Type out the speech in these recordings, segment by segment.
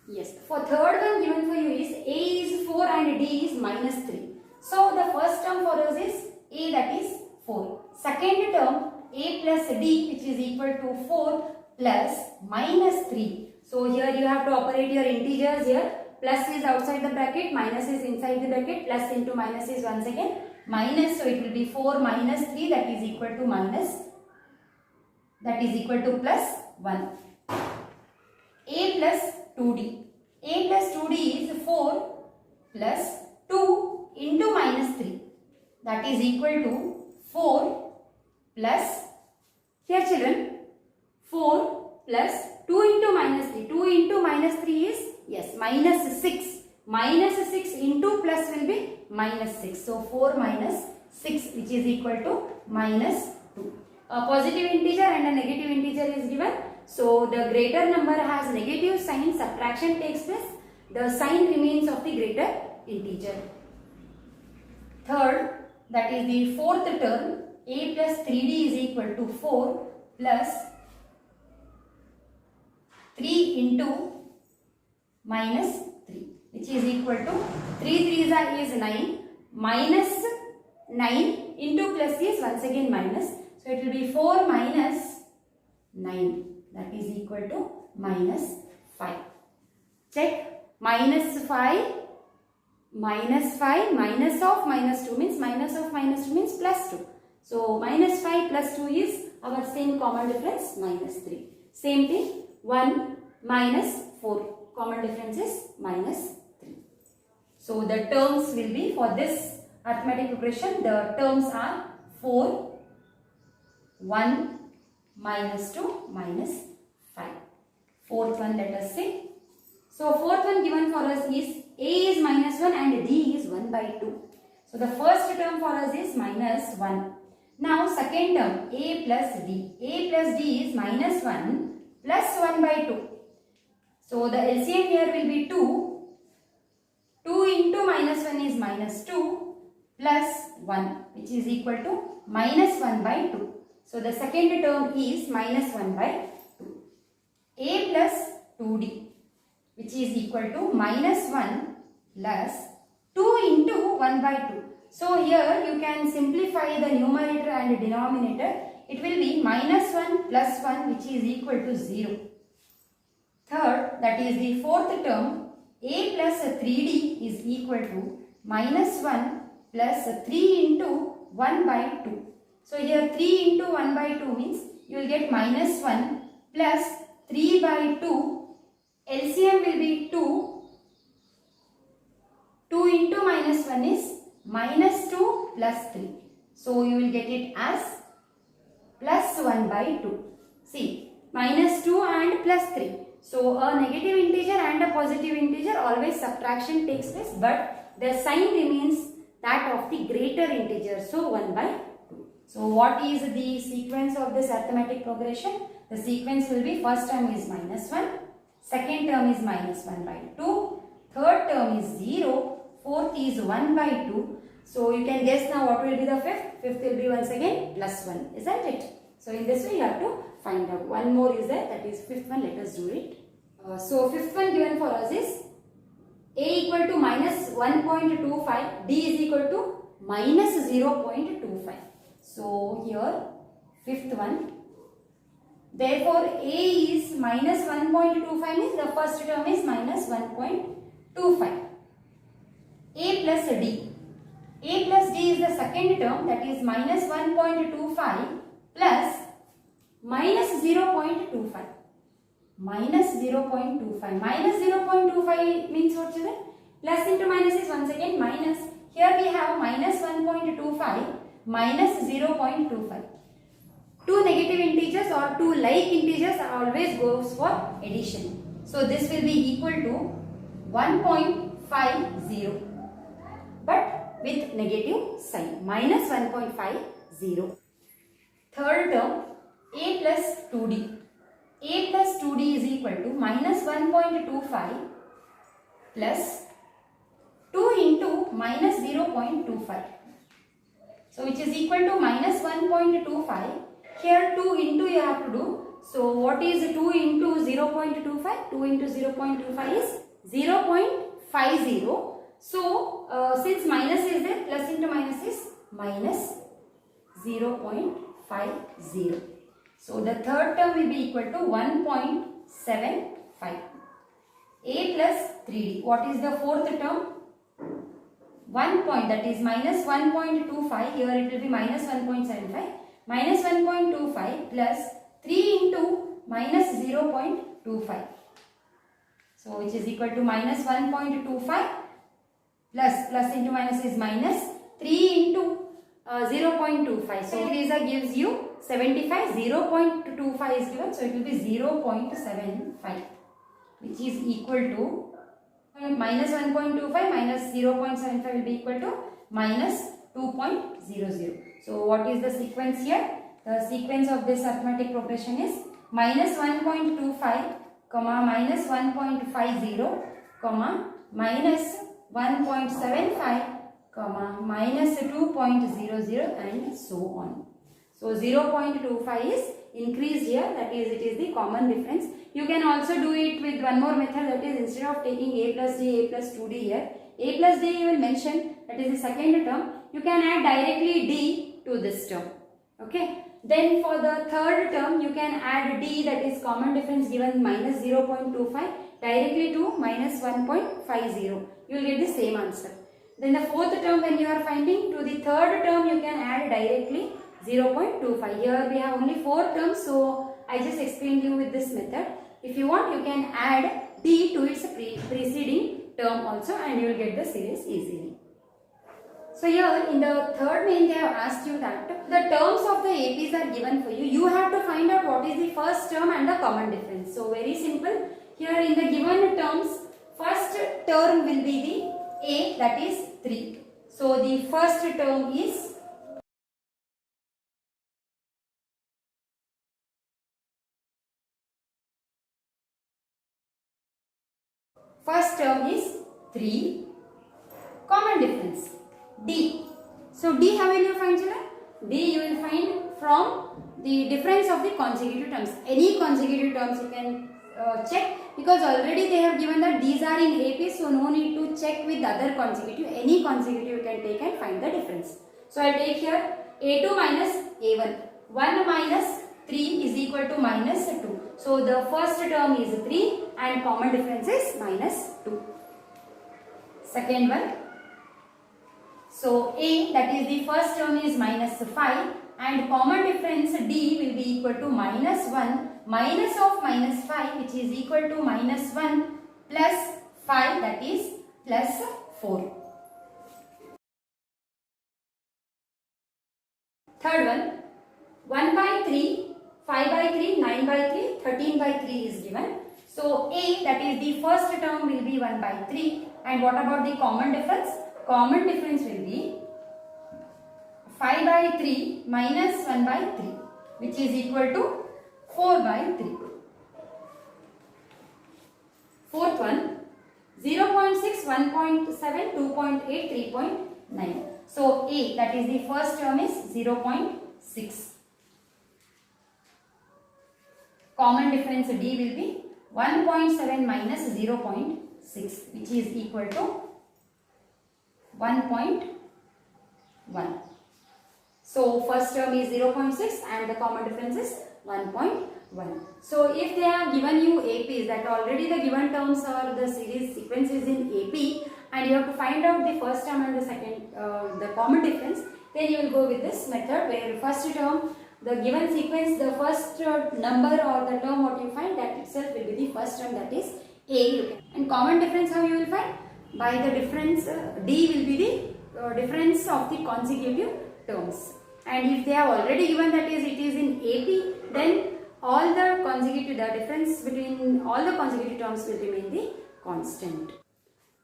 Yes. For third one given for you is a is 4 and d is minus 3. So the first term for us is a, that is 4. Second term a plus d, which is equal to 4 plus minus 3. So here you have to operate your integers here. Plus is outside the bracket, minus is inside the bracket. Plus into minus is once again minus. So it will be 4 minus 3, that is equal to minus, that is equal to plus 1. A plus 2d. A plus 2d is 4 plus 2 into minus 3. That is equal to 4 plus, here children, 4 plus 2 into minus 3. 2 into minus 3 is, yes, minus 6. Minus 6 into plus will be minus 6. So 4 minus 6, which is equal to minus 2. A positive integer and a negative integer is given. So the greater number has negative sign, subtraction takes place. The sign remains of the greater integer. Third, that is the fourth term, a plus 3d is equal to 4 plus 3 into minus 3, which is equal to 3 3s is 9, minus 9 into plus is once again minus. So it will be 4 minus 9, that is equal to minus 5. Check. Minus 5, minus 5, minus of minus 2 means minus of minus 2 means plus 2. So minus 5 plus 2 is our same common difference, minus 3. Same thing, 1 minus 4, common difference is minus 3. So the terms will be, for this arithmetic progression, the terms are 4, 1, minus 2, minus 5. Fourth one, let us see. So fourth one given for us is a is minus 1 and d is 1 by 2. So the first term for us is minus 1. Now second term, a plus d. A plus d is minus 1 plus 1 by 2. So the LCM here will be 2. 2 into minus 1 is minus 2 plus 1, which is equal to minus 1 by 2. So the second term is minus 1 by 2. A plus 2d, which is equal to minus 1 plus 2 into 1 by 2. So here you can simplify the numerator and denominator. It will be minus 1 plus 1, which is equal to 0. Third, that is the fourth term, a plus 3d is equal to minus 1 plus 3 into 1 by 2. So here 3 into 1 by 2 means you will get minus 1 plus 3 by 2. LCM will be 2. 2 into minus 1 is minus 2 plus 3. So you will get it as plus 1 by 2. See, minus 2 and plus 3. So a negative integer and a positive integer, always subtraction takes place, but the sign remains that of the greater integer. So 1 by 2. So what is the sequence of this arithmetic progression? The sequence will be, first term is minus 1. Second term is minus 1 by 2. Third term is 0. Fourth is 1 by 2. So you can guess now what will be the fifth. Fifth will be once again plus 1. Isn't it? So in this way you have to find out. One more is there, that is fifth one. Let us do it. So fifth one given for us is a equal to minus 1.25. D is equal to minus 0.25. So here fifth one. Therefore, a is minus 1.25 means the first term is minus 1.25. A plus d. A plus d is the second term, that is minus 1.25 plus minus 0.25. Minus 0.25. Minus 0.25 means what children? Plus into minus is once again minus. Here we have minus 1.25 minus 0.25. Two negative integers or two like integers always goes for addition. So this will be equal to 1.50, but with negative sign, minus 1.50. Third term, a plus 2d. A plus 2d is equal to minus 1.25 plus 2 into minus 0.25. So which is equal to minus 1.25. Here 2 into you have to do. So what is 2 into 0.25? 2 into 0.25 is 0.50. So since minus is there, plus into minus is minus 0.50. So the third term will be equal to 1.75. A plus 3D. What is the fourth term? 1 point, that is minus 1.25. Here it will be minus 1.75. Minus 1.25 plus 3 into minus 0.25. So which is equal to minus 1.25 plus into minus is minus 3 into 0.25. So this gives you 75. 0.25 is given. So it will be 0.75, which is equal to minus 1.25 minus 0.75 will be equal to minus 2.00. So what is the sequence here? The sequence of this arithmetic progression is minus 1.25 comma minus 1.50 comma minus 1.75 comma minus 2.00 and so on. So 0.25 is increased here, that is it is the common difference. You can also do it with one more method, that is instead of taking a plus d, a plus 2d here, a plus d you will mention, that is the second term, you can add directly d to this term. Okay. Then for the third term you can add d, that is common difference given minus 0.25 directly to minus 1.50. You will get the same answer. Then the fourth term when you are finding, to the third term you can add directly 0.25. Here we have only 4 terms, so I just explained you with this method. If you want, you can add d to its preceding term also and you will get the series easily. So here in the third main they have asked you that the terms of the APs are given for you. You have to find out what is the first term and the common difference. So very simple. Here in the given terms, first term will be the A, that is 3. So the first term is first term is 3. Common difference D. So D how will you find, children? D you will find from the difference of the consecutive terms. Any consecutive terms you can check, because already they have given that these are in AP, so no need to check with other consecutive. Any consecutive you can take and find the difference. So I take here A2 minus A1. 1 minus 3 is equal to minus 2. So the first term is 3 and common difference is minus 2. Second one. So A, that is the first term, is minus 5 and common difference D will be equal to minus 1 minus of minus 5, which is equal to minus 1 plus 5, that is plus 4. Third one, 1 by 3, 5 by 3, 9 by 3, 13 by 3 is given. So A, that is the first term, will be 1 by 3 and what about the common difference? Common difference will be 5 by 3 minus 1 by 3, which is equal to 4 by 3. Fourth one, 0.6, 1.7, 2.8, 3.9. So A, that is the first term, is 0.6. Common difference D will be 1.7 minus 0.6, which is equal to 1.1. So first term is 0.6 and the common difference is 1.1. So if they have given you APs, that already the given terms or the series sequence is in AP and you have to find out the first term and the second the common difference, then you will go with this method where first term, the given sequence, the first number or the term what you find, that itself will be the first term, that is A. And common difference how you will find? By the difference, D will be the difference of the consecutive terms. And if they have already given that is it is in AP, then all the consecutive, the difference between all the consecutive terms will remain the constant.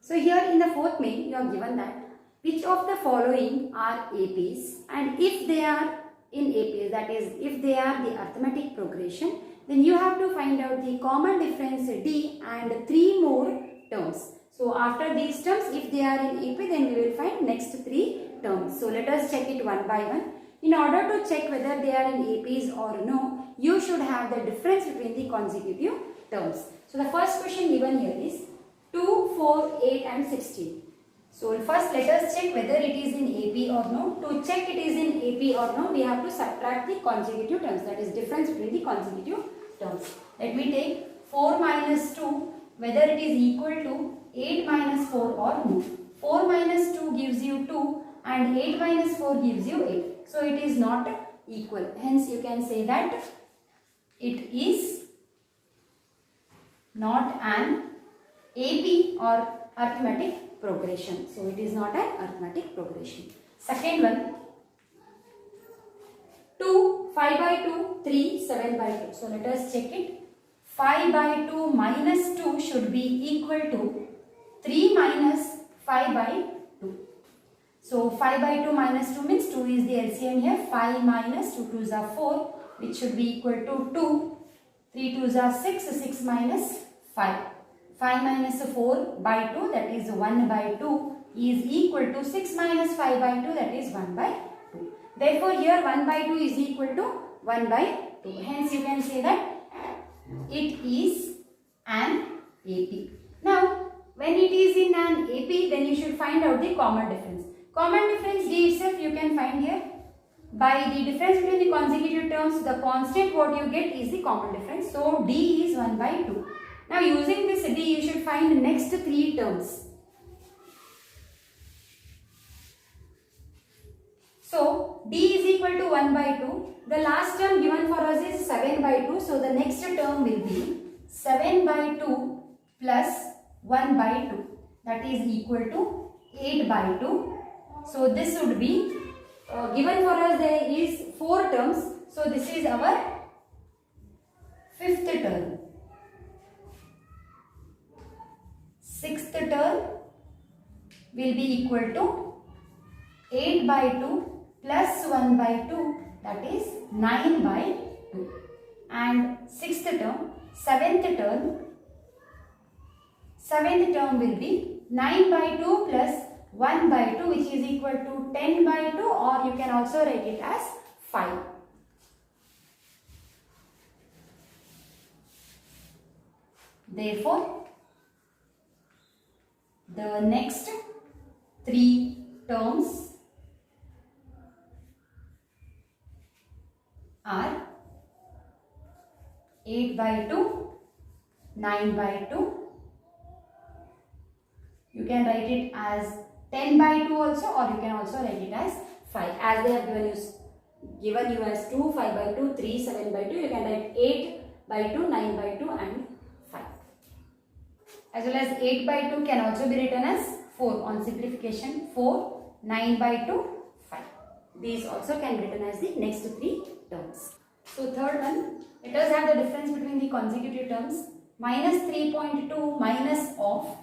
So here in the fourth main you are given that which of the following are APs, and if they are in APs, that is if they are the arithmetic progression, then you have to find out the common difference D and 3 more terms. So after these terms, if they are in AP, then we will find next 3 terms. So let us check it one by one. In order to check whether they are in APs or no, you should have the difference between the consecutive terms. So the first question given here is 2, 4, 8 and 16. So first let us check whether it is in AP or no. To check it is in AP or no, we have to subtract the consecutive terms, that is difference between the consecutive terms. Let me take 4 minus 2, whether it is equal to 8 minus 4 or no. 4 minus 2 gives you 2 and 8 minus 4 gives you 8. So it is not equal. Hence you can say that it is not an AP or arithmetic progression. So it is not an arithmetic progression. Second one, 2, 5 by 2, 3, 7 by 2. So let us check it. 5 by 2 minus 2 should be equal to 3 minus 5 by 2. So 5 by 2 minus 2 means 2 is the LCM here. 5 minus 2 2s are 4, which should be equal to 2. 3 2s are 6, 6 minus 5. 5 minus 4 by 2, that is 1 by 2, is equal to 6 minus 5 by 2, that is 1 by 2. Therefore here 1 by 2 is equal to 1 by 2. Hence you can say that it is an AP. Now when it is in an AP, then you should find out the common difference. Common difference D itself you can find here. By the difference between the consecutive terms, the constant what you get is the common difference. So D is 1 by 2. Now using this D, you should find the next 3 terms. So D is equal to 1 by 2. The last term given for us is 7 by 2. So the next term will be 7 by 2 plus 1 by 2. That is equal to 8 by 2. So this would be given for us there is 4 terms. So this is our 5th term. 6th term will be equal to 8 by 2 plus 1 by 2, that is 9 by 2. And 6th term, 7th term will be 9 by 2 plus 1 by 2, which is equal to 10 by 2, or you can also write it as 5. Therefore, the next 3 terms are 8 by 2, 9 by 2. You can write it as 10 by 2 also, or you can also write it as 5. As they have given you as 2, 5 by 2, 3, 7 by 2. You can write 8 by 2, 9 by 2 and 5. As well as 8 by 2 can also be written as 4 on simplification. 4, 9 by 2, 5. These also can be written as the next 3 terms. So third one, let us have the difference between the consecutive terms. Minus 3.2 minus of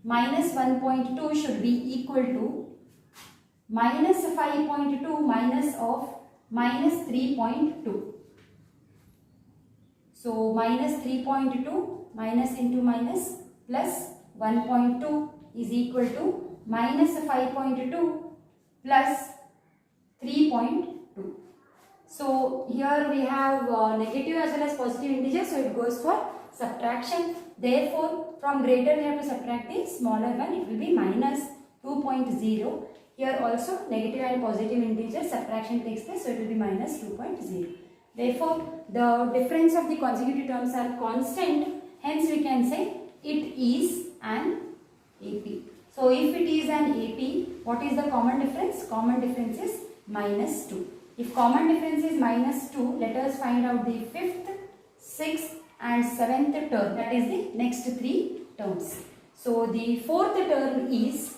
minus 1.2 should be equal to minus 5.2 minus of minus 3.2. So minus 3.2 minus into minus plus 1.2 is equal to minus 5.2 plus 3.2. So here we have negative as well as positive integers, so it goes for subtraction. Therefore, from greater we have to subtract the smaller one. It will be minus 2.0. Here also negative and positive integer subtraction takes place, so it will be minus 2.0. Therefore, the difference of the consecutive terms are constant. Hence, we can say it is an AP. So, if it is an AP, what is the common difference? Common difference is minus 2. If common difference is minus 2, let us find out the 5th, 6th and 7th term. That is the next 3 terms. So, the 4th term is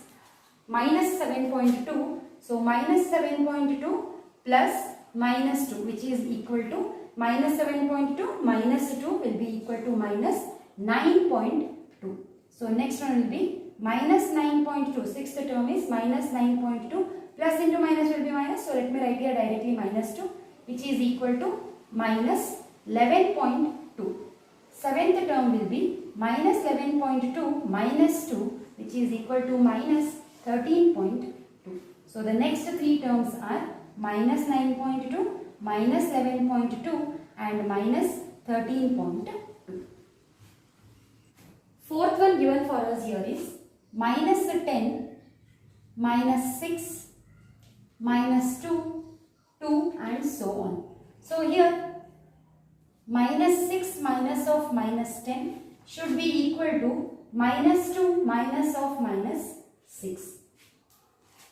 minus 7.2. So, minus 7.2 plus minus 2, which is equal to minus 7.2 minus 2 will be equal to minus 9.2. So, next one will be minus 9.2. 6th term is minus 9.2. Plus into minus will be minus. So, let me write here directly minus 2, which is equal to minus 11.2. 7th term will be minus 11.2 minus 2, which is equal to minus 13.2. So, the next 3 terms are minus 9.2, minus 11.2 and minus 13.2. Fourth one given for us here is minus 10, minus 6, minus 2, 2 and so on. So here minus 6 minus of minus 10 should be equal to minus 2 minus of minus 6.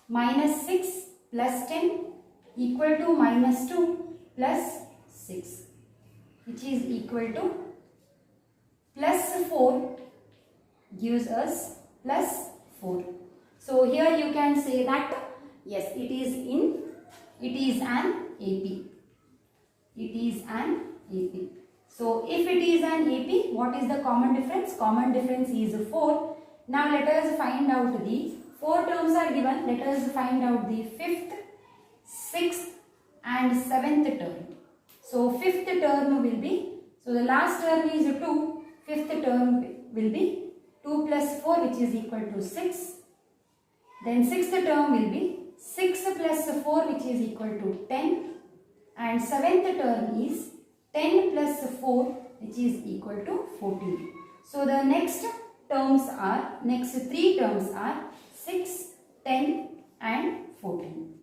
Minus 6 plus 10 equal to minus 2 plus 6, which is equal to plus 4 gives us plus 4. So here you can say that yes, it is an AP. It is an AP. So if it is an AP, what is the common difference? Common difference is 4. Now let us find out the 4 terms are given. Let us find out the 5th, 6th and 7th term. So 5th term will be, so the last term is 2, 5th term will be 2 plus 4 which is equal to 6. Then 6th term will be 6 plus 4 which is equal to 10. And 7th term is 10 plus 4 which is equal to 14. So the next three terms are 6, 10 and 14.